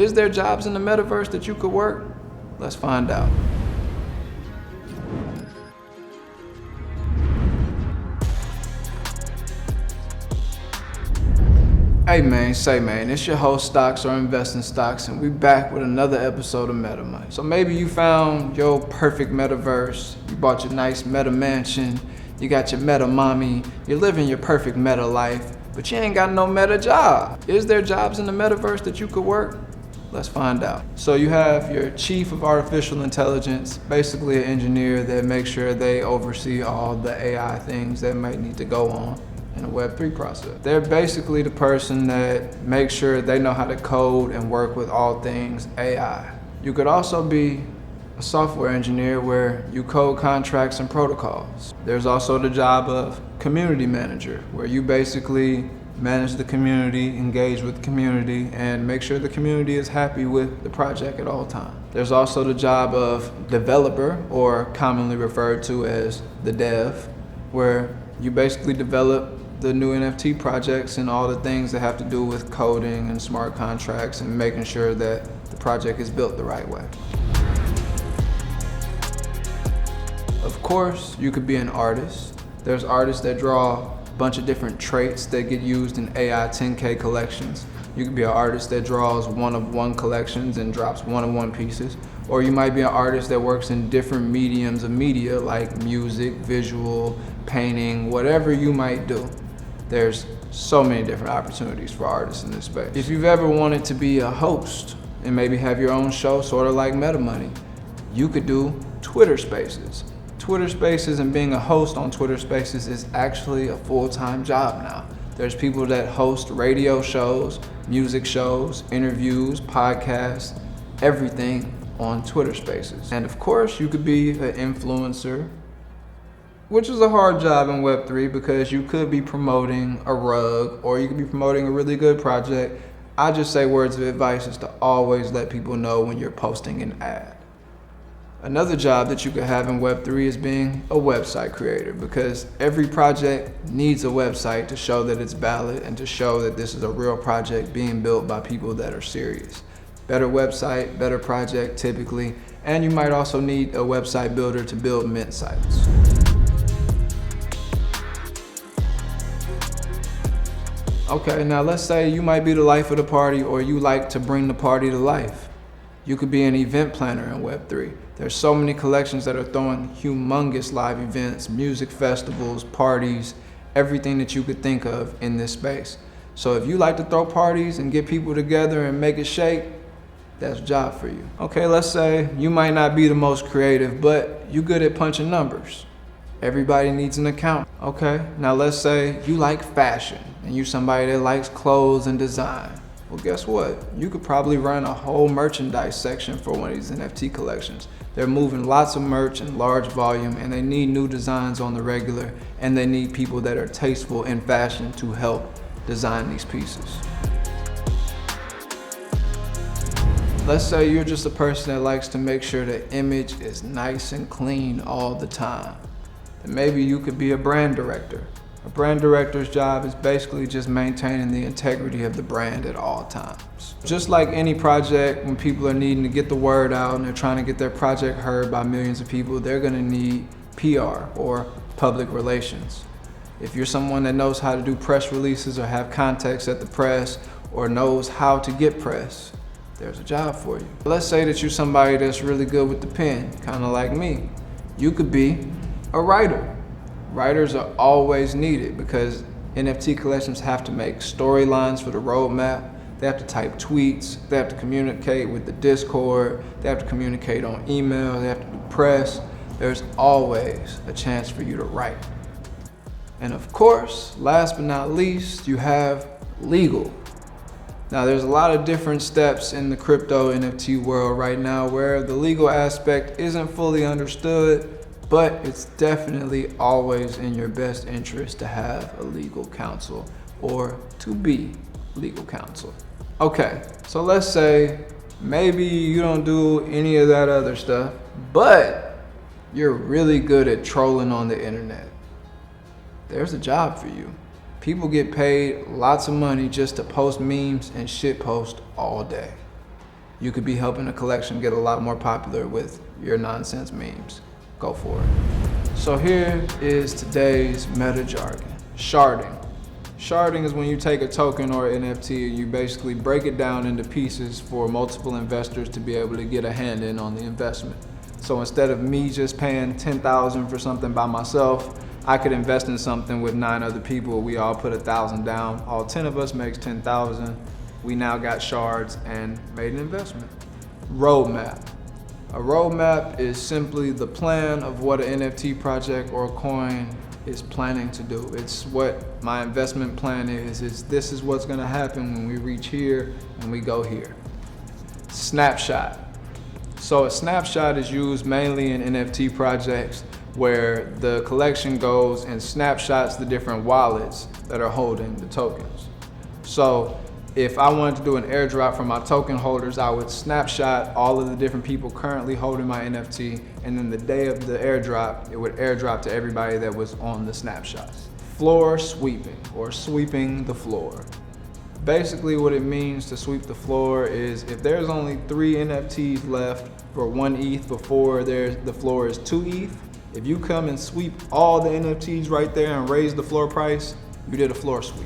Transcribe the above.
Is there jobs in the metaverse that you could work? Let's find out. Hey man, it's your host Stockz, or Invest in Stocks, and we back with another episode of MetaMoney. So maybe you found your perfect metaverse, you bought your nice meta mansion, you got your meta mommy, you're living your perfect meta life, but you ain't got no meta job. Is there jobs in the metaverse that you could work? Let's find out. So you have your chief of artificial intelligence, basically an engineer that makes sure they oversee all the AI things that might need to go on in a Web3 process. They're basically the person that makes sure they know how to code and work with all things AI. You could also be a software engineer where you code contracts and protocols. There's also the job of community manager, where you basically manage the community, engage with the community, and make sure the community is happy with the project at all times. There's also the job of developer, or commonly referred to as the dev, where you basically develop the new NFT projects and all the things that have to do with coding and smart contracts and making sure that the project is built the right way. Of course, you could be an artist. There's artists that draw a bunch of different traits that get used in AI 10K collections. You could be an artist that draws one-of-one collections and drops one-of-one pieces. Or you might be an artist that works in different mediums of media like music, visual, painting, whatever you might do. There's so many different opportunities for artists in this space. If you've ever wanted to be a host and maybe have your own show, sort of like MetaMoney, you could do Twitter Spaces. Twitter Spaces and being a host on Twitter Spaces is actually a full-time job now. There's people that host radio shows, music shows, interviews, podcasts, everything on Twitter Spaces. And of course, you could be an influencer, which is a hard job in Web3 because you could be promoting a rug or you could be promoting a really good project. I just say words of advice is to always let people know when you're posting an ad. Another job that you could have in Web3 is being a website creator, because every project needs a website to show that it's valid and to show that this is a real project being built by people that are serious. Better website, better project typically, and you might also need a website builder to build mint sites. Okay, now let's say you might be the life of the party, or you like to bring the party to life. You could be an event planner in Web3. There's so many collections that are throwing humongous live events, music festivals, parties, everything that you could think of in this space. So if you like to throw parties and get people together and make it shake, that's a job for you. Okay, let's say you might not be the most creative, but you're good at punching numbers. Everybody needs an account. Okay, now let's say you like fashion and you're somebody that likes clothes and design. Well, guess what? You could probably run a whole merchandise section for one of these NFT collections. They're moving lots of merch in large volume, and they need new designs on the regular, and they need people that are tasteful in fashion to help design these pieces. Let's say you're just a person that likes to make sure the image is nice and clean all the time. Then maybe you could be a brand director. A brand director's job is basically just maintaining the integrity of the brand at all times. Just like any project, when people are needing to get the word out and they're trying to get their project heard by millions of people, they're gonna need PR, or public relations. If you're someone that knows how to do press releases or have contacts at the press or knows how to get press, there's a job for you. Let's say that you're somebody that's really good with the pen, kind of like me. You could be a writer. Writers are always needed because NFT collections have to make storylines for the roadmap. They have to type tweets. They have to communicate with the Discord. They have to communicate on email. They have to do press. There's always a chance for you to write. And of course, last but not least, you have legal. Now, there's a lot of different steps in the crypto NFT world right now where the legal aspect isn't fully understood, but it's definitely always in your best interest to have a legal counsel or to be legal counsel. Okay, so let's say maybe you don't do any of that other stuff, but you're really good at trolling on the internet. There's a job for you. People get paid lots of money just to post memes and shitpost all day. you could be helping the collection get a lot more popular with your nonsense memes. Go for it. So here is today's meta jargon, sharding. Sharding is when you take a token or NFT and you basically break it down into pieces for multiple investors to be able to get a hand in on the investment. So instead of me just paying $10,000 for something by myself, I could invest in something with 9 other people. We all put $1,000 down. All 10 of us makes 10,000. We now got shards and made an investment. Roadmap. A roadmap is simply the plan of what an NFT project or a coin is planning to do. It's what my investment plan is. This is what's gonna happen when we reach here and we go here. Snapshot. So a snapshot is used mainly in NFT projects where the collection goes and snapshots the different wallets that are holding the tokens. So if I wanted to do an airdrop for my token holders, I would snapshot all of the different people currently holding my NFT, and then the day of the airdrop, it would airdrop to everybody that was on the snapshots. Floor sweeping, or sweeping the floor. Basically what it means to sweep the floor is if there's only 3 NFTs left for 1 ETH before the floor is 2 ETH, if you come and sweep all the NFTs right there and raise the floor price, you did a floor sweep.